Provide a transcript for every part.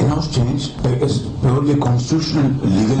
In-house change is purely constitutional, legal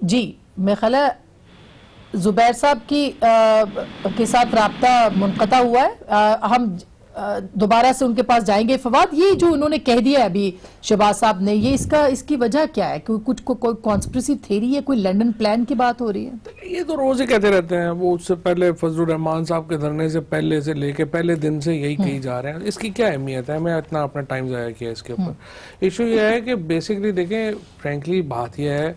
جی میں خیال ہے زبیر صاحب کے ساتھ رابطہ منقطع ہوا ہے. ہم دوبارہ سے ان کے پاس جائیں گے. فواد, یہ جو انہوں نے کہہ دیا ہے ابھی شہباز صاحب نے, یہ اس کی وجہ کیا ہے؟ کچھ کوئی کانسپریسی تھیری ہے, کوئی لنڈن پلان کی بات ہو رہی ہے؟ یہ تو روز ہی کہتے رہتے ہیں. وہ اس سے پہلے فضل الرحمان صاحب کے دھرنے سے پہلے سے لے کے پہلے دن سے یہی کہی جا رہے ہیں. اس کی کیا اہمیت ہے؟ میں اتنا اپنا ٹائم ضائع کیا اس کے اوپر. ایشو یہ ہے کہ بیسکلی دیکھیں, فرینکلی بات یہ ہے,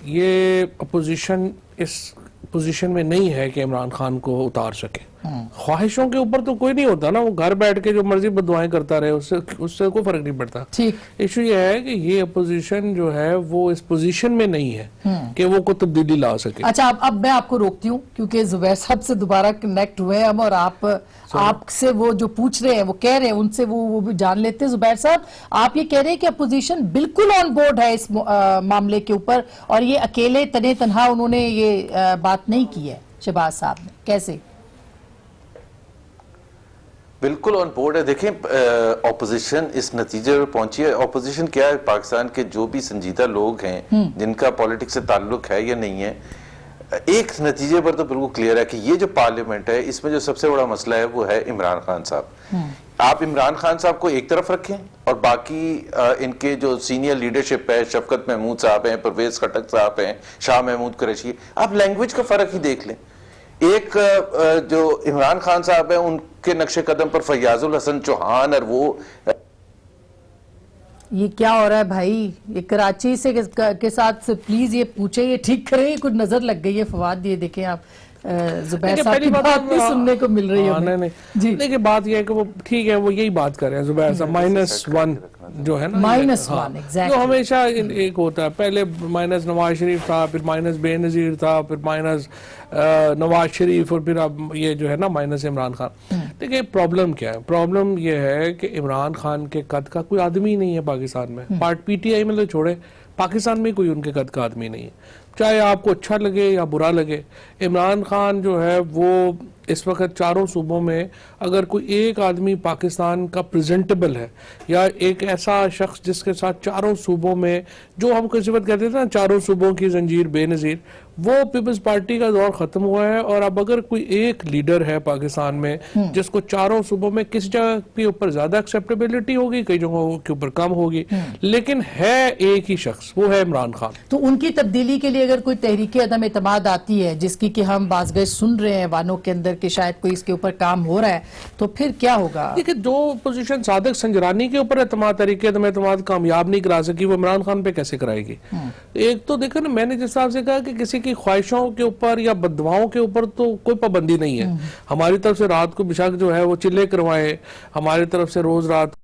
یہ اپوزیشن اس پوزیشن میں نہیں ہے کہ عمران خان کو اتار سکے. خواہشوں کے اوپر تو کوئی نہیں ہوتا نا, وہ گھر بیٹھ کے جو مرضی بددعائیں کرتا رہے, اس سے کوئی فرق نہیں پڑتا. ایشو یہ ہے کہ یہ اپوزیشن جو ہے وہ اس پوزیشن میں نہیں ہے کہ وہ کوئی تبدیلی لا سکے. اچھا, اب میں آپ کو روکتی ہوں کیونکہ زبیر صاحب سے دوبارہ کنیکٹ ہوئے ہم, اور آپ سے وہ جو پوچھ رہے ہیں, وہ کہہ رہے ہیں, ان سے وہ بھی جان لیتے ہیں. زبیر صاحب, آپ یہ کہہ رہے ہیں کہ اپوزیشن بالکل آن بورڈ ہے اس معاملے کے اوپر, اور یہ اکیلے تنہا انہوں نے یہ بات نہیں کی ہے شہباز صاحب نے, کیسے؟ بالکل آن بورڈ ہے. دیکھیں, اپوزیشن اس نتیجے پر پہنچی ہے. اپوزیشن کیا ہے؟ پاکستان کے جو بھی سنجیدہ لوگ ہیں جن کا پالیٹکس سے تعلق ہے یا نہیں ہے, ایک نتیجے پر تو بالکل کلیئر ہے کہ یہ جو پارلیمنٹ ہے, اس میں جو سب سے بڑا مسئلہ ہے وہ ہے عمران خان صاحب. آپ عمران خان صاحب کو ایک طرف رکھیں اور باقی ان کے جو سینئر لیڈرشپ ہے, شفقت محمود صاحب ہیں, پرویز خٹک صاحب ہیں, شاہ محمود قریشی, آپ لینگویج کا فرق ہی دیکھ لیں. ایک جو عمران خان صاحب ہیں, ان کے نقش قدم پر فیاض الحسن چوہان, اور وہ یہ کیا ہو رہا ہے بھائی؟ یہ کراچی سے کے ساتھ پلیز یہ پوچھیں, یہ ٹھیک کریں. کچھ نظر لگ گئی ہے فواد, یہ دیکھیں آپ زبیر صاحب کی بات بھی سننے کو مل رہی ہے. جی, لیکن بات یہ ہے کہ وہ ٹھیک ہے, وہ یہی بات کر رہے ہیں زبیر صاحب. -1 جو ہے نا, -1 جو ہمیشہ ایک ہوتا ہے, پہلے مائنس نواز شریف تھا, پھر مائنس بے نظیر تھا, پھر مائنس نواز شریف, اور پھر اب یہ جو ہے نا مائنس عمران خان. دیکھیں پرابلم کیا ہے؟ پرابلم یہ ہے کہ عمران خان کے قد کا کوئی آدمی نہیں ہے پاکستان میں. پی ٹی آئی میں تو چھوڑے, پاکستان میں کوئی ان کے قد کا آدمی نہیں ہے, چاہے آپ کو اچھا لگے یا برا لگے. عمران خان جو ہے وہ اس وقت چاروں صوبوں میں اگر کوئی ایک آدمی پاکستان کا پریزنٹیبل ہے, یا ایک ایسا شخص جس کے ساتھ چاروں صوبوں میں, جو ہم کسی وقت کہتے تھے نا چاروں صوبوں کی زنجیر بے نظیر, وہ پیپلز پارٹی کا دور ختم ہوا ہے. اور اب اگر کوئی ایک لیڈر ہے پاکستان میں جس کو چاروں صوبوں میں کسی جگہ کے اوپر زیادہ ایکسیپٹیبلٹی ہوگی, کئی جگہوں کے اوپر کم ہوگی, لیکن ہے ایک ہی شخص, وہ ہے عمران خان. تو ان کی تبدیلی کے لیے اگر کوئی تحریک عدم اعتماد آتی ہے, جس کی کہ ہم باز گئے سن رہے ہیں وانوں کے اندر کہ شاید کوئی اس کے اوپر کام ہو رہا ہے, تو پھر کیا ہوگا؟ دیکھیں, جو پوزیشن صادق سنجرانی کے اوپر اعتماد, تحریک عدم اعتماد کامیاب نہیں کرا سکی, وہ عمران خان پہ کیسے کرائے گی؟ ایک تو دیکھیں نا, میں نے جس حساب سے کہا کہ کسی کی خواہشوں کے اوپر یا بددعاؤں کے اوپر تو کوئی پابندی نہیں ہے. ہماری طرف سے رات کو بشک جو ہے وہ چلے کروائے, ہماری طرف سے روز رات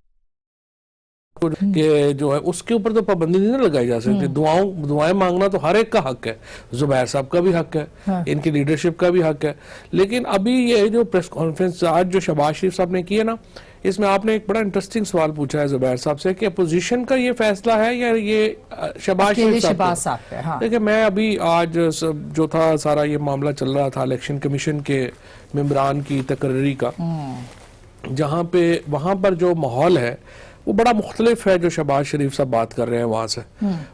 کہ جو ہے اس کے اوپر تو پابندی نہیں لگائی جا سکتی. دعائیں مانگنا تو ہر ایک کا حق ہے, زبیر صاحب کا بھی حق ہے, ان کی لیڈرشپ کا بھی حق ہے. لیکن ابھی یہ جو پریس کانفرنس آج جو شہباز شریف صاحب نے کی ہے نا, اس میں آپ نے ایک بڑا انٹرسٹنگ سوال پوچھا ہے زبیر صاحب سے کہ اپوزیشن کا یہ فیصلہ ہے یا یہ شہباز شریف صاحب کا. دیکھیں, میں ابھی آج جو تھا سارا یہ معاملہ چل رہا تھا الیکشن کمیشن کے ممبران کی تقرری کا, جہاں پہ وہاں پر جو ماحول ہے وہ بڑا مختلف ہے جو شہباز شریف صاحب بات کر رہے ہیں وہاں سے.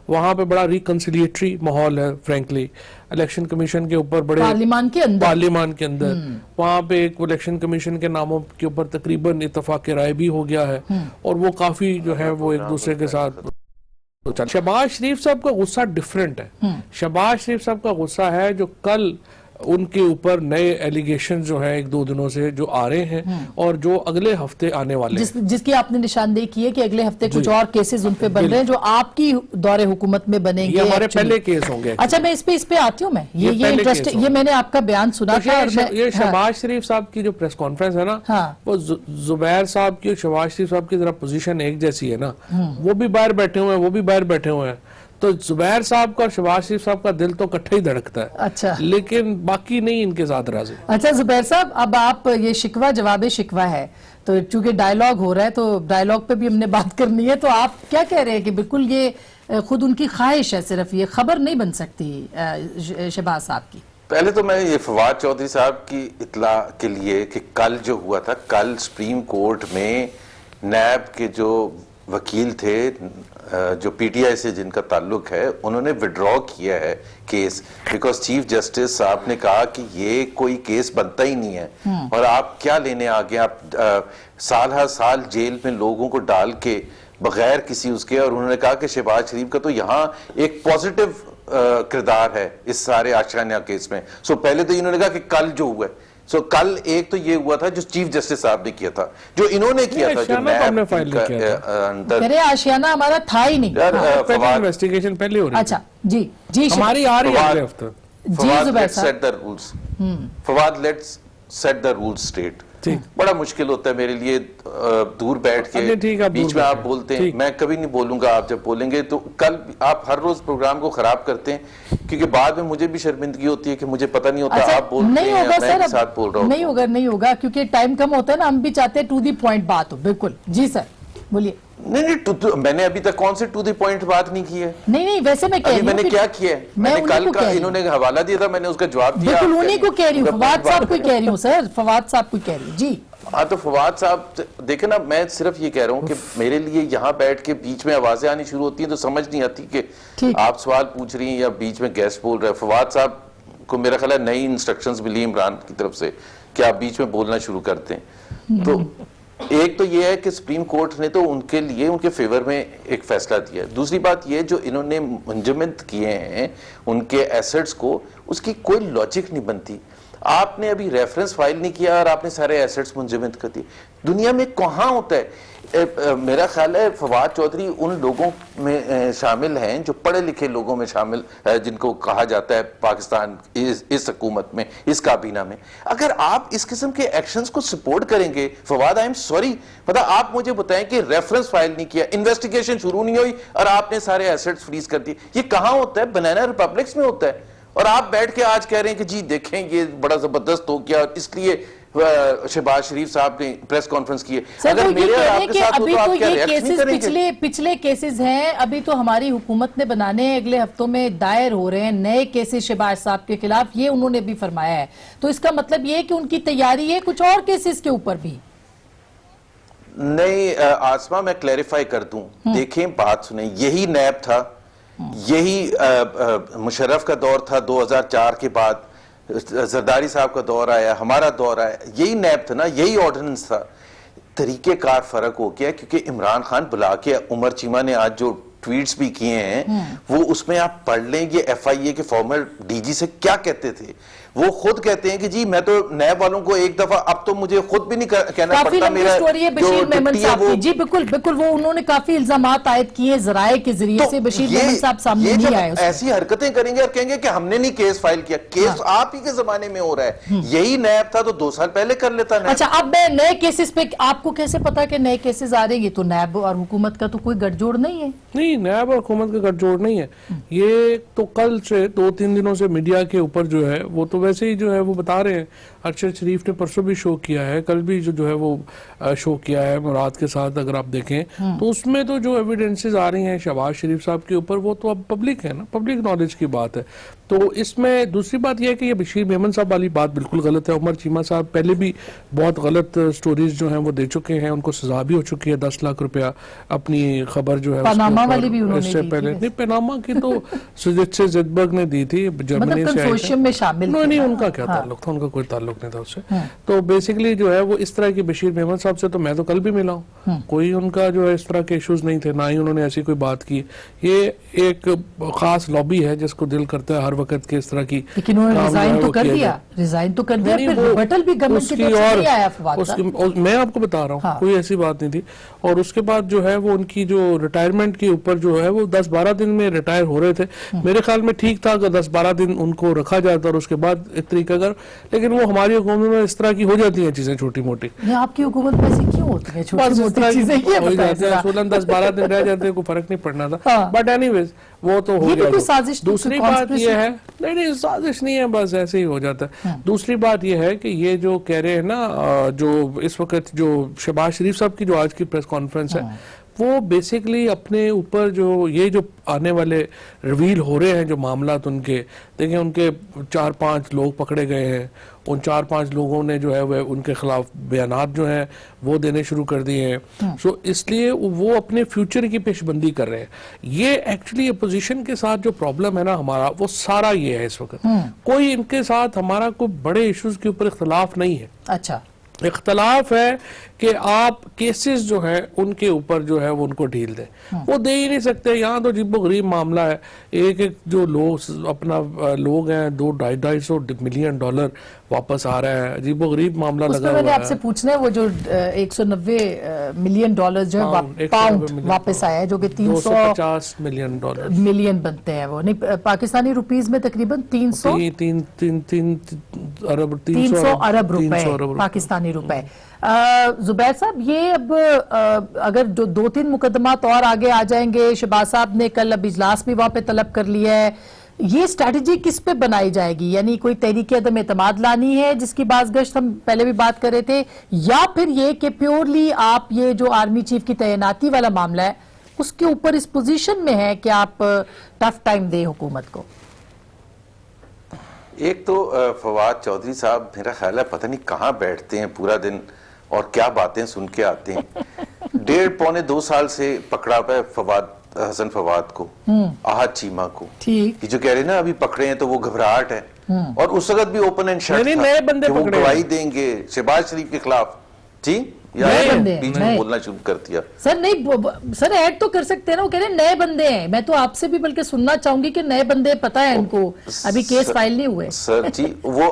وہاں پہ بڑا ریکنسیلیٹری ماحول ہے فرینکلی. الیکشن کمیشن کے اوپر بڑے پارلیمان کے اندر وہاں پہ ایک الیکشن کمیشن کے ناموں کے اوپر تقریباً اتفاق رائے بھی ہو گیا ہے, اور وہ کافی جو ہے وہ ایک دوسرے کے ساتھ. شہباز شریف صاحب کا غصہ ڈیفرنٹ ہے. شہباز شریف صاحب کا غصہ ہے جو کل ان کے اوپر نئے ایلیگیشن جو ہیں ایک دو دنوں سے جو آ رہے ہیں, اور جو اگلے ہفتے آنے والے ہیں, جس کی آپ نے نشاندہی کی ہے کہ اگلے ہفتے کچھ اور کیسز ان پہ بن رہے ہیں جو آپ کی دور حکومت میں بنیں گے. یہ ہمارے پہلے کیس ہوں گے. اچھا, میں اس پہ آتی ہوں. میں یہ انٹرسٹ, یہ میں نے آپ کا بیان سنا تھا. یہ شہباز شریف صاحب کی جو پریس کانفرنس ہے نا, وہ زبیر صاحب کی اور شہباز شریف صاحب کی ذرا پوزیشن ایک جیسی ہے نا, وہ بھی باہر بیٹھے ہوئے ہیں, وہ بھی باہر بیٹھے ہوئے ہیں, تو زبیر صاحب کا اور شہباز شریف صاحب کا دل تو کٹھا ہی دھڑکتا ہے. اچھا, لیکن باقی نہیں ان کے ساتھ راضی. اچھا زبیر صاحب, اب آپ یہ شکوہ جواب شکوہ ہے, تو چونکہ ڈائیلاگ ہو رہا ہے تو ڈائیلاگ پہ بھی ہم نے بات کرنی ہے, تو آپ کیا کہہ رہے ہیں کہ بالکل یہ خود ان کی خواہش ہے, صرف یہ خبر نہیں بن سکتی شہباز صاحب کی؟ پہلے تو میں یہ فواد چودھری صاحب کی اطلاع کے لیے کہ کل جو ہوا تھا, کل سپریم کورٹ میں نیب کے جو وکیل تھے جو پی ٹی آئی سے جن کا تعلق ہے, انہوں نے وڈرا کیا ہے کیس, بیکاز چیف جسٹس صاحب نے کہا کہ یہ کوئی کیس بنتا ہی نہیں ہے اور آپ کیا لینے آگے, آپ سال ہر سال جیل میں لوگوں کو ڈال کے بغیر کسی اس کے, اور انہوں نے کہا کہ شہباز شریف کا تو یہاں ایک پازیٹیو کردار ہے اس سارے آشیانہ کیس میں. سو پہلے تو انہوں نے کہا کہ کل جو ہوا ہے, سو کل ایک تو یہ ہوا تھا جو چیف جسٹس صاحب نے کیا تھا, جو انہوں نے کیا تھا, جو میرے آشیانہ ہمارا تھا ہی نہیں. انویسٹیگیشن پہلے ہو رہی ہے. اچھا جی جی ہماری آ رہی ہے اگلے ہفتے. Fawad let's set the rules straight. بڑا مشکل ہوتا ہے میرے لیے دور بیٹھ کے, بیچ میں آپ بولتے ہیں, میں کبھی نہیں بولوں گا, آپ جب بولیں گے تو کل آپ ہر روز پروگرام کو خراب کرتے ہیں, کیونکہ بعد میں مجھے بھی شرمندگی ہوتی ہے کہ مجھے پتہ نہیں ہوتا آپ بولتے ہیں یا میں ایک ساتھ بول رہا ہوں. نہیں ہوگا کیونکہ ٹائم کم ہوتا ہے نا, ہم بھی چاہتے ہیں ٹو دی پوائنٹ بات ہو. بالکل جی سر بولیے. نہیں, میں نے ابھی تک کون سے ٹو دی پوائنٹ بات نہیں کی ہے. نہیں ویسے میں کہہ رہی ہوں, میں نے کیا کیا ہے, میں نے کل کا انہوں نے حوالہ دیا تھا, میں نے اس کا جواب دیا. بالکل انہیں کو کہہ رہی ہوں, فواد صاحب کو کہہ رہی ہوں سر, فواد صاحب کو کہہ رہی ہوں. جی ہاں, تو فواد صاحب دیکھیں نا, میں صرف یہ کہہ رہا ہوں کہ میرے لیے یہاں بیٹھ کے بیچ میں آوازیں آنی شروع ہوتی ہیں تو سمجھ نہیں آتی کہ آپ سوال پوچھ رہی ہیں یا بیچ میں گیسٹ بول رہے ہیں. فواد صاحب کو میرا خیال ہے نئی انسٹرکشنز ملی عمران کی طرف سے کہ آپ بیچ میں بولنا شروع کرتے ہیں. تو ایک تو یہ ہے کہ سپریم کورٹ نے تو ان کے لیے ان کے فیور میں ایک فیصلہ دیا ہے. دوسری بات یہ جو انہوں نے منجمد کیے ہیں ان کے ایسٹس کو, اس کی کوئی لاجک نہیں بنتی. آپ نے ابھی ریفرنس فائل نہیں کیا اور آپ نے سارے ایسٹس منجمد کر دیے. دنیا میں کہاں ہوتا ہے؟ میرا خیال ہے فواد چودھری ان لوگوں میں شامل ہیں جو پڑھے لکھے لوگوں میں شامل جن کو کہا جاتا ہے پاکستان اس حکومت میں, اس کابینہ میں. اگر آپ اس قسم کے ایکشنز کو سپورٹ کریں گے, فواد آئی ایم سوری, مطلب آپ مجھے بتائیں کہ ریفرنس فائل نہیں کیا, انویسٹیگیشن شروع نہیں ہوئی اور آپ نے سارے ایسٹس فریز کر دیے. یہ کہاں ہوتا ہے؟ بنانا ریپبلکس میں ہوتا ہے. اور آپ بیٹھ کے آج کہہ رہے ہیں کہ جی دیکھیں یہ بڑا زبردست ہو گیا, اس لیے شہباز شریف صاحب نے پریس کانفرنس کی ہے. اگر میرے اور آپ کے ساتھ ہو تو آپ کیا ریئیکٹ نہیں کریں گے؟ پچھلے کیسز ہیں, ابھی تو ہماری حکومت نے بنانے ہیں, اگلے ہفتوں میں دائر ہو رہے ہیں نئے کیسز شہباز صاحب کے خلاف, یہ انہوں نے بھی فرمایا ہے. تو اس کا مطلب یہ ہے کہ ان کی تیاری ہے کچھ اور کیسز کے اوپر بھی. نہیں آسما, میں کلیریفائی کر دوں, دیکھیں بات سنیں, یہی نیب تھا, یہی مشرف کا دور تھا 2004 کے بعد, زرداری صاحب کا دور آیا, ہمارا دور آیا, یہی نیب تھا نا, یہی آرڈیننس تھا. طریقہ کار فرق ہو گیا کیونکہ عمران خان بلا کے, عمر چیمہ نے آج جو ٹویٹس بھی کیے ہیں وہ اس میں آپ پڑھ لیں یہ ایف آئی اے کے فارمر ڈی جی سے کیا کہتے تھے. وہ خود کہتے ہیں کہ جی میں تو نیب والوں کو ایک دفعہ, اب تو مجھے خود بھی نہیں کہنا پڑتا, میرا بشیر میمن صاحب کی. جی بالکل وہ انہوں نے کافی الزامات عائد کیے ذرائع کے ذریعے سے, بشیر میمن صاحب سامنے نہیں آئے. ایسی حرکتیں کریں گے اور کہیں گے کہ ہم نے نہیں کیس فائل کیا, کیس آپ ہی کے زمانے میں ہو رہا ہے. یہی نیب تھا تو 2 سال پہلے کر لیتا نیب. اچھا, اب میں نئے کیسز پہ آپ کو کیسے پتا کہ نئے کیسز آ رہے ہیں؟ یہ تو نیب اور حکومت کا تو کوئی گٹھ جوڑ نہیں ہے. نہیں, نیب اور حکومت کا گٹھ جوڑ نہیں ہے. یہ تو کل سے 2-3 دنوں سے میڈیا کے اوپر جو ہے وہ تو ویسے ہی جو ہے وہ بتا رہے ہیں. ارشد شریف نے پرسوں بھی شو کیا ہے, کل بھی جو ہے وہ شو کیا ہے مراد کے ساتھ. اگر آپ دیکھیں تو اس میں تو جو ایویڈنسز آ رہی ہیں شہباز شریف صاحب کے اوپر وہ تو اب پبلک ہے نا, پبلک نالج کی بات ہے. تو اس میں دوسری بات یہ ہے کہ یہ بشیر میمن صاحب والی بات بالکل غلط ہے. عمر چیمہ صاحب پہلے بھی بہت غلط سٹوریز جو ہیں وہ دے چکے ہیں, ان کو سزا بھی ہو چکی ہے 10 لاکھ روپیہ اپنی خبر جو ہے پاناما والی بھی انہوں نے اس سے پہلے. نہیں, پاناما کی تو سوزیٹسے زدبرگ نے دی تھی, جرمنی سے کنسورشیم میں شامل تھے. نہیں, ان کا کیا تعلق تھا, ان کا کوئی تعلق نہیں تھا اس سے. تو بیسیکلی جو ہے وہ اس طرح کی بشیر میمن صاحب سے تو میں تو کل بھی ملا ہوں, کوئی ان کا جو ہے اس طرح کے ایشوز نہیں تھے, نہ ہی انہوں نے ایسی کوئی بات کی. یہ ایک خاص لابی ہے جس کو دل کرتا ہے ہر وقت کے اس طرح کی. لیکن انہوں نے ریزائن تو کر دیا, پھر ریبٹل بھی گورنمنٹ کی طرف سے نہیں آیا فواد صاحب. میں آپ کو بتا رہا ہوں کوئی ایسی بات نہیں تھی. اور اس کے بعد جو ہے وہ ان کی جو ریٹائرمنٹ کے اوپر جو ہے وہ 10-12 دن میں ریٹائر ہو رہے تھے. میرے خیال میں ٹھیک تھا اگر 10-12 دن ان کو رکھا جاتا اور اس کے بعد ایک طریقہ کر, لیکن وہ ہماری حکومت میں اس طرح کی ہو جاتی ہیں چیزیں چھوٹی موٹی. آپ کی حکومت میں ایسی کیوں ہوتی ہیں چھوٹی موٹی چیزیں؟ ہو جاتے ہیں 10-12 دن رہ جاتے ہیں, کوئی فرق نہیں پڑنا تھا. بٹ اینی ویز وہ تو ہو گیا. دوسری بات یہ ہے, نہیں سازش نہیں ہے, بس ایسے ہی ہو جاتا ہے. دوسری بات یہ ہے کہ یہ جو کہہ رہے ہیں نا, جو اس وقت جو شہباز شریف صاحب کی جو آج کی پریس کانفرنس ہے وہ بیسکلی اپنے اوپر جو یہ جو آنے والے ریویل ہو رہے ہیں جو معاملات ان کے دیکھیں ان کے 4-5 لوگ پکڑے گئے ہیں ان 4-5 لوگوں نے جو ہے وہ ان کے خلاف بیانات جو ہیں وہ دینے شروع کر دیے ہیں سو اس لیے وہ اپنے فیوچر کی پیش بندی کر رہے ہیں یہ ایکچولی اپوزیشن کے ساتھ جو پرابلم ہے نا ہمارا وہ سارا یہ ہے اس وقت کوئی ان کے ساتھ ہمارا کوئی بڑے ایشوز کے اوپر اختلاف نہیں ہے اچھا اختلاف ہے کہ آپ کیسز جو ہے ان کے اوپر جو ہے وہ ان کو ڈھیل دیں وہ دے ہی نہیں سکتے یہاں تو عجیب و غریب معاملہ ہے ایک جو لوگ اپنا لوگ ہیں $200-250 ملین واپس آ رہا ہے عجیب و غریب معاملہ اس لگا میں نے ہوا آپ سے پوچھنا ہے وہ جو $190 ملین جو ہے پاؤنڈ واپس آیا ہے جو کہ 250 ملین ملین بنتے ہیں وہ نہیں پاکستانی روپیز میں تقریباً 300 ارب روپے پاکستانی روپے زبیر صاحب یہ اب اگر جو 2-3 مقدمات اور آگے آ جائیں گے شہباز صاحب نے کل اب اجلاس بھی وہاں پہ طلب کر لیا ہے یہ اسٹریٹجی کس پہ بنائی جائے گی یعنی کوئی تحریک عدم اعتماد لانی ہے جس کی باز گشت ہم پہلے بھی بات کر رہے تھے یا پھر یہ کہ پیورلی آپ یہ جو آرمی چیف کی تعیناتی والا معاملہ ہے اس کے اوپر اس پوزیشن میں ہے کہ آپ ٹف ٹائم دیں حکومت کو ایک تو فواد چودھری صاحب میرا خیال ہے پتہ نہیں کہاں بیٹھتے ہیں پورا دن اور کیا باتیں سن کے آتے ہیں 1.5-2 سال سے پکڑا پہ حسن فواد کو احد چیمہ کو ٹھیک یہ جو کہہ رہے ہیں نا ابھی پکڑے ہیں تو وہ گھبراہٹ ہے اور اس وقت بھی اوپن اینڈ شٹ نہیں نئے بندے کہ وہ پکڑے گواہی دیں گے شہباز شریف کے خلاف جی یا بیچ میں بولنا شروع کر دیا سر نہیں سر ایڈ تو کر سکتے ہیں نا وہ کہہ رہے ہیں نئے بندے ہیں میں تو آپ سے بھی بلکہ سننا چاہوں گی کہ نئے بندے پتہ ہے ان کو ابھی کیس فائل نہیں ہوئے سر جی وہ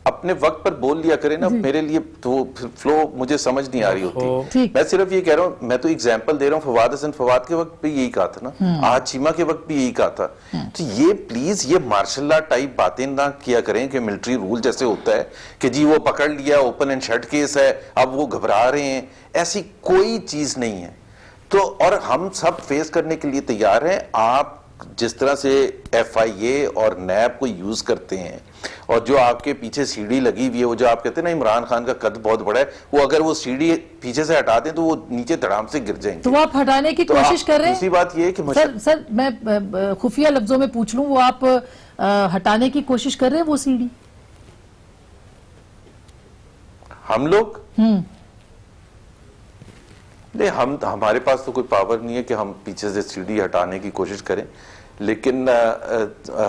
اپنے وقت پر بول لیا کرے نا میرے لیے تو فلو مجھے سمجھ نہیں آ رہی ہوتی میں صرف یہ کہہ رہا ہوں میں تو ایگزامپل دے رہا ہوں حسن فواد کے وقت پہ یہی کہا تھا نا احد چیمہ کے وقت بھی یہی کہا تھا تو یہ پلیز یہ مارشل لا ٹائپ باتیں نہ کیا کریں کہ ملٹری رول جیسے ہوتا ہے کہ جی وہ پکڑ لیا اوپن اینڈ شٹ کیس ہے اب وہ گھبرا رہے ہیں ایسی کوئی چیز نہیں ہے تو اور ہم سب فیس کرنے کے لیے تیار ہیں آپ جس طرح سے ایف آئی اے اور نیب کو یوز کرتے ہیں اور جو آپ کے پیچھے سیڑھی لگی ہوئی ہے وہ جو آپ کہتے ہیں نا عمران خان کا قد بہت بڑا ہے وہ اگر وہ سیڑھی پیچھے سے ہٹا دیں تو وہ نیچے دھڑام سے گر جائیں گے تو آپ ہٹانے کی کوشش کر رہے ہیں دوسری بات یہ ہے کہ سر میں خفیہ لفظوں میں پوچھ لوں وہ آپ ہٹانے کی کوشش کر رہے ہیں وہ سیڑھی ہم لوگ نہیں ہمارے پاس تو کوئی پاور نہیں ہے کہ ہم پیچھے سے سیڑھی ہٹانے کی کوشش کریں لیکن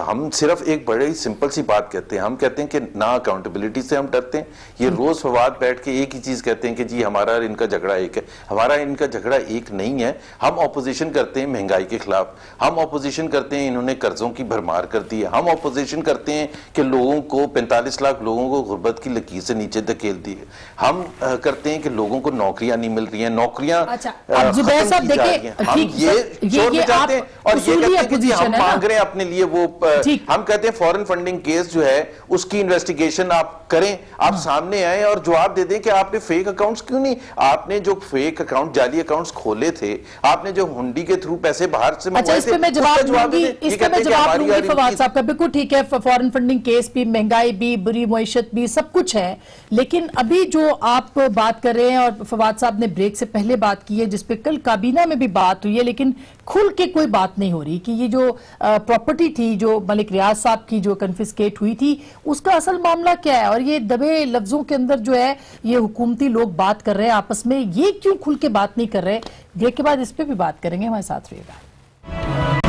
ہم صرف ایک بڑی سمپل سی بات کہتے ہیں ہم کہتے ہیں کہ نہ اکاؤنٹیبلٹی سے ہم ڈرتے ہیں یہ روز فواد بیٹھ کے ایک ہی چیز کہتے ہیں کہ جی ہمارا اور ان کا جھگڑا ایک ہے ہمارا ان کا جھگڑا ایک نہیں ہے ہم اپوزیشن کرتے ہیں مہنگائی کے خلاف ہم اپوزیشن کرتے ہیں انہوں نے قرضوں کی بھرمار کر دی ہے ہم اپوزیشن کرتے ہیں کہ لوگوں کو 45 لاکھ لوگوں کو غربت کی لکیر سے نیچے دھکیل دی ہے ہم کرتے ہیں کہ لوگوں کو نوکریاں نہیں مل رہی ہیں نوکریاں ختم کی جا رہی ہیں ہم یہ شور میں جاتے ہیں اور یہ کہتے ہیں کہ جی ہم مانگ رہے ہیں اپنے لیے وہ ہم کہتے ہیں فورن فنڈنگ کیس جو ہے اس کی انویسٹیگیشن آپ کریں آپ سامنے آئیں اور جواب دے دیں کہ آپ نے فیک اکاؤنٹس کیوں نہیں آپ نے جو فیک اکاؤنٹ جعلی اکاؤنٹس کھولے تھے آپ نے جو ہنڈی کے تھرو پیسے باہر سے منگوائے تھے اس پہ میں جواب دوں گی فواد صاحب کا بالکل ٹھیک ہے فورن فنڈنگ کیس بھی مہنگائی بھی بری معیشت بھی سب کچھ ہے لیکن ابھی جو آپ بات کر رہے ہیں اور فواد صاحب نے بریک سے پہلے بات کی ہے جس پہ کل کابینہ میں بھی بات ہوئی ہے لیکن کھل کے کوئی بات نہیں ہو رہی کہ یہ جو پراپرٹی تھی جو ملک ریاض صاحب کی جو کنفسکیٹ ہوئی تھی اس کا اصل معاملہ کیا ہے اور یہ دبے لفظوں کے اندر جو ہے یہ حکومتی لوگ بات کر رہے ہیں آپس میں یہ کیوں کھل کے بات نہیں کر رہے بریک کے بعد اس پہ بھی بات کریں گے ہمارے ساتھ رہیے گا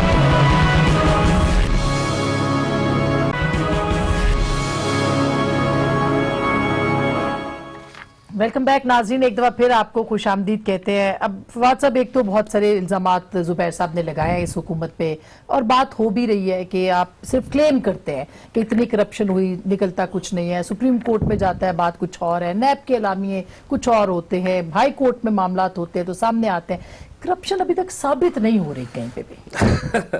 ویلکم بیک ناظرین ایک دفعہ پھر آپ کو خوش آمدید کہتے ہیں اب فواد صاحب ایک تو بہت سارے الزامات زبیر صاحب نے لگائے ہیں اس حکومت پہ اور بات ہو بھی رہی ہے کہ آپ صرف کلیم کرتے ہیں کہ اتنی کرپشن ہوئی نکلتا کچھ نہیں ہے سپریم کورٹ میں جاتا ہے بات کچھ اور ہے نیب کے اعلامیے کچھ اور ہوتے ہیں ہائی کورٹ میں معاملات ہوتے ہیں تو سامنے آتے ہیں کرپشن ابھی تک ثابت نہیں ہو رہی کہیں پہ بھی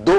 2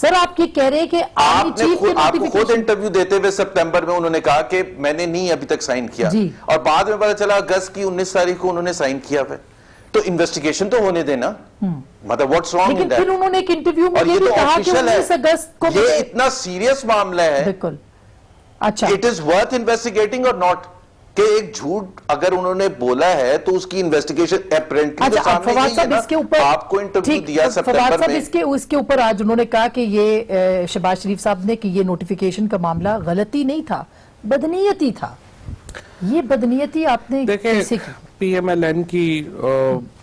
سر آپ یہ کہہ رہے ہیں کہ آرمی چیف کے آپ کو خود نوٹیفیکیشن انٹرویو دیتے ہوئے سپٹمبر میں انہوں نے کہا کہ میں نے نہیں ابھی تک سائن کیا, جی. اور بعد میں پتا چلا اگست کی 19 تاریخ کو انہوں نے سائن کیا ہے. تو انویسٹیگیشن تو ہونے دینا, مطلب واٹس رانگ ان لیکن دیٹ. پھر انہوں نے ایک انٹرویو میں اور یہ یہ بھی تو کہا کہ آفیشل ہے, 19 اگست کو یہ اتنا سیریس معاملہ ہے, بالکل. اچھا اٹ از ورتھ انویسٹیگیٹنگ اور ناٹ, کہ ایک جھوٹ اگر انہوں نے بولا ہے تو اس کی انویسٹیگیشن اپرینٹلی تو سامنے فواد نہیں ہے صاحب نا. اس کے اوپر آپ کو انٹرویو ٹھیک، دیا فواد سپٹمبر صاحب میں, اس کے اوپر آج انہوں نے کہا کہ یہ شہباز شریف صاحب نے کہ یہ نوٹیفیکیشن کا معاملہ غلطی نہیں تھا, بدنیتی تھا. یہ بدنیتی آپ نے دیکھیں کیسے کی؟ پی ایم ایل این کی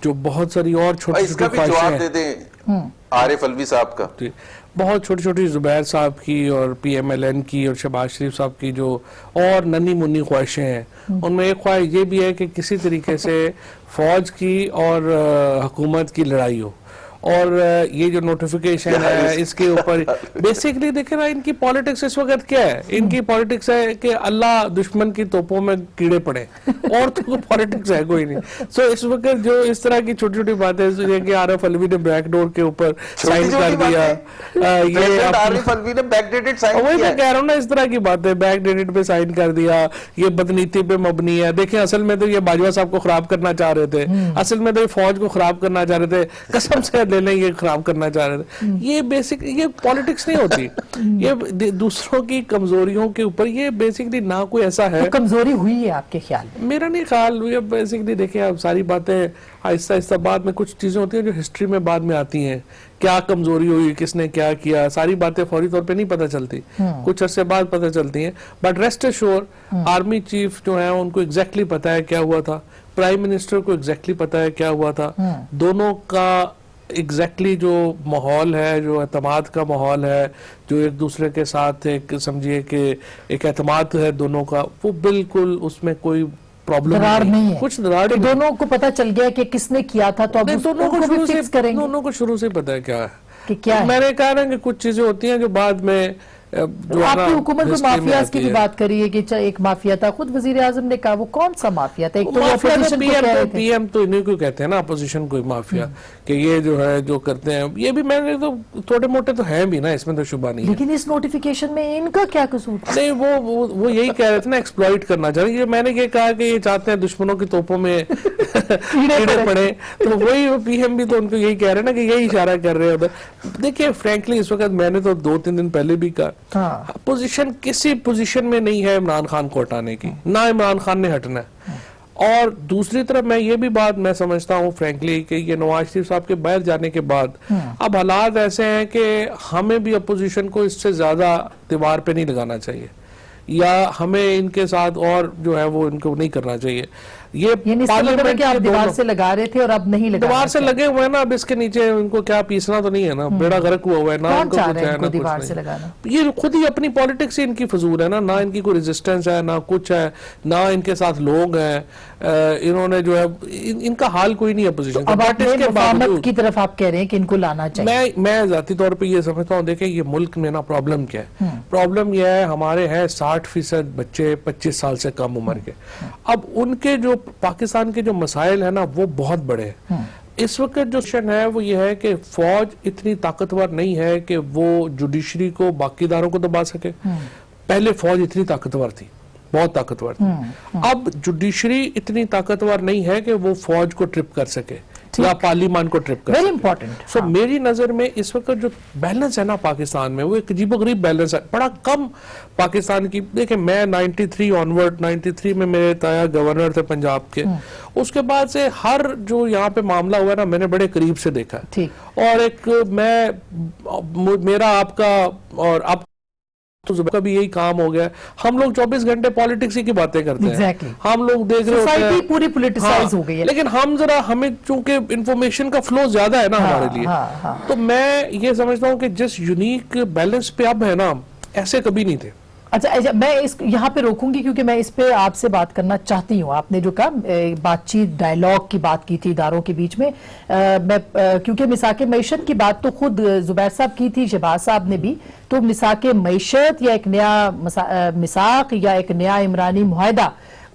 جو بہت ساری اور چھوٹی اس کا چھوٹی بھی جواب خواہشیں دے دیں عارف الوی صاحب کا. بہت چھوٹی چھوٹی زبیر صاحب کی اور پی ایم ایل این کی اور شہباز شریف صاحب کی جو اور ننھی منی خواہشیں ہیں, ان میں ایک خواہش یہ بھی ہے کہ کسی طریقے سے فوج کی اور حکومت کی لڑائی ہو, اور یہ جو نوٹیفیکیشن ہے اس کے اوپر بیسیکلی دیکھیں نا ان کی پالیٹکس اس وقت کیا ہے, ان کی پالیٹکس ہے کہ اللہ دشمن کی توپوں میں کیڑے پڑے, اور تو پالیٹکس ہے کوئی نہیں. سو اس وقت جو اس طرح کی چھوٹی چھوٹی باتیں کہ عارف الوی نے بیک ڈور کے اوپر سائن کر دیا, یہ عارف الوی نے بیک ڈیٹڈ سائن وہی کیا میں ہے. کہہ رہا ہوں نا, اس طرح کی باتیں بیک ڈیٹڈ پہ سائن کر دیا, یہ بدنیتی پہ مبنی ہے. دیکھیں اصل میں تو یہ باجوہ صاحب کو خراب کرنا چاہ رہے تھے, اصل میں تو یہ فوج کو خراب کرنا چاہ رہے تھے, قسم سے لے لیں یہ خراب کرنا چاہ رہے تھے. یہ بیسک یہ پالیٹکس نہیں ہوتی, یہ دوسروں کی کمزوریوں کے اوپر, یہ بیسکلی نہ کوئی ایسا ہے. کمزوری ہوئی ہے آپ کے خیال میں؟ میرا نہیں خیال, یہ بیسکلی دیکھیں آپ ساری باتیں آہستہ آہستہ بعد میں کچھ چیزیں ہوتی ہیں جو ہسٹری میں بعد میں آتی ہیں, کیا کمزوری ہوئی, کس نے کیا کیا, ساری باتیں فوری طور پہ نہیں پتہ چلتی, کچھ عرصے بعد پتہ چلتی ہیں. But rest assure army chief جو ہیں ان کو ایگزیکٹلی پتہ ہے کیا ہوا تھا, پرائم منسٹر کو ایگزیکٹلی پتہ ہے کیا ہوا تھا, دونوں کا ایگزیکٹلی جو ماحول ہے, جو اعتماد کا ماحول ہے, جو ایک دوسرے کے ساتھ ایک سمجھیے کہ ایک اعتماد ہے دونوں کا, وہ بالکل اس میں کوئی پرابلم نہیں ہے, کچھ درار کہ دونوں کو پتا چل گیا کہ کس نے کیا تھا, تو اب دونوں کو بھی فکس کریں گے دونوں کو شروع سے پتا ہے کیا ہے, کہ کیا ہے. میں نے کہا نا کہ کچھ چیزیں ہوتی ہیں جو بعد میں آپ کی حکومت کو مافیاز کی بھی بات کری ہے کہ ایک مافیا تھا, خود وزیر اعظم نے کہا وہ کون سا مافیا تھا, ایک تو اپوزیشن کو کہہ رہے تھے. پی ایم تو انہیں کو کہتے ہیں نا اپوزیشن کو مافیا, کہ یہ جو ہے جو کرتے ہیں, یہ بھی میں نے تو تھوڑے موٹے تو ہیں بھی نا, اس میں تو شبہ نہیں ہے. لیکن اس نوٹیفیکیشن میں ان کا کیا قصور تھا؟ نہیں وہ یہی کہہ رہے تھے نا, ایکسپلائٹ کرنا چاہ رہے ہیں. میں نے یہ کہا کہ یہ چاہتے ہیں دشمنوں کی توپوں میں کیڑے پڑے, تو وہی پی ایم بھی تو ان کو یہی کہہ رہے ہیں نا کہ یہی اشارہ کر رہے ہیں. دیکھیں فرینکلی اس وقت میں نے تو 2-3 دن پہلے بھی کہا, اپوزیشن کسی پوزیشن میں نہیں ہے عمران خان کو ہٹانے کی, نہ عمران خان نے ہٹنا ہے. اور دوسری طرف میں یہ بھی بات میں سمجھتا ہوں فرینکلی کہ یہ نواز شریف صاحب کے باہر جانے کے بعد اب حالات ایسے ہیں کہ ہمیں بھی اپوزیشن کو اس سے زیادہ دیوار پہ نہیں لگانا چاہیے, یا ہمیں ان کے ساتھ اور جو ہے وہ ان کو نہیں کرنا چاہیے. یہ پارلیمنٹ کہ آپ دیوار سے لگا رہے تھے اور اب نہیں لگا, دیوار سے لگے ہوئے ہیں نا, اب اس کے نیچے ان کو کیا پیسنا تو نہیں ہے نا, بیڑا غرق ہوا ہوا ہے نا, ان کو کچھ ہے نا دیوار کچھ سے نہیں. لگانا یہ خود ہی اپنی پالیٹکس ہی ان کی فضول ہے نا, نہ ان کی کوئی ریزسٹنس ہے, نہ کچھ ہے, نہ ان کے ساتھ لوگ ہیں. انہوں نے جو ہے ان کا حال کوئی نہیں اپوزیشن کا. اب آپ نے مفاہمت کی طرف آپ کہہ رہے ہیں کہ ان کو لانا چاہیے. میں ذاتی طور پہ یہ سمجھتا ہوں, دیکھیں یہ ملک میں نا پرابلم کیا ہے, پرابلم یہ ہے ہمارے ہیں 60% بچے 25 سال سے کم عمر کے. اب ان کے جو پاکستان کے جو مسائل ہیں نا وہ بہت بڑے ہیں. اس وقت جو شن ہے وہ یہ ہے کہ فوج اتنی طاقتور نہیں ہے کہ وہ جوڈیشری کو باقی اداروں کو دبا سکے. پہلے فوج اتنی طاقتور تھی, بہت طاقتور تھی. اب جوڈیشری اتنی طاقتور نہیں ہے کہ وہ فوج کو ٹرپ کر سکے یا پارلیمان کو ٹرپ کر ویری سکے. امپورٹنٹ. سو میری نظر میں اس وقت جو بیلنس ہے نا پاکستان میں, وہ ایک عجیب و غریب بیلنس ہے, بڑا کم پاکستان کی. دیکھیں میں 93 آنورڈ 93 میں میرے تایا گورنر تھے پنجاب کے, اس کے بعد سے ہر جو یہاں پہ معاملہ ہوا ہے نا میں نے بڑے قریب سے دیکھا ہے. اور ایک میرا آپ کا اور آپ تو کا بھی یہی کام ہو گیا ہے, ہم لوگ 24 گھنٹے پالیٹکس کی باتیں کرتے ہیں, ہم لوگ دیکھ رہے ہوتے ہیں پوری پولیٹیسائز ہو گئی ہے. لیکن ہمیں چونکہ انفارمیشن کا فلو زیادہ ہے نا ہمارے لیے, تو میں یہ سمجھتا ہوں کہ جس یونیک بیلنس پہ اب ہے نا, ایسے کبھی نہیں تھے. اچھا میں یہاں پہ روکوں گی کیونکہ میں اس پہ آپ سے بات کرنا چاہتی ہوں. آپ نے جو کہا بات چیت ڈائیلاگ کی بات کی تھی اداروں کے بیچ میں, میں کیونکہ مساق معیشت کی بات تو خود زبیر صاحب کی تھی, شہباز صاحب نے بھی, تو مساق معیشت یا ایک نیا مساق یا ایک نیا عمرانی معاہدہ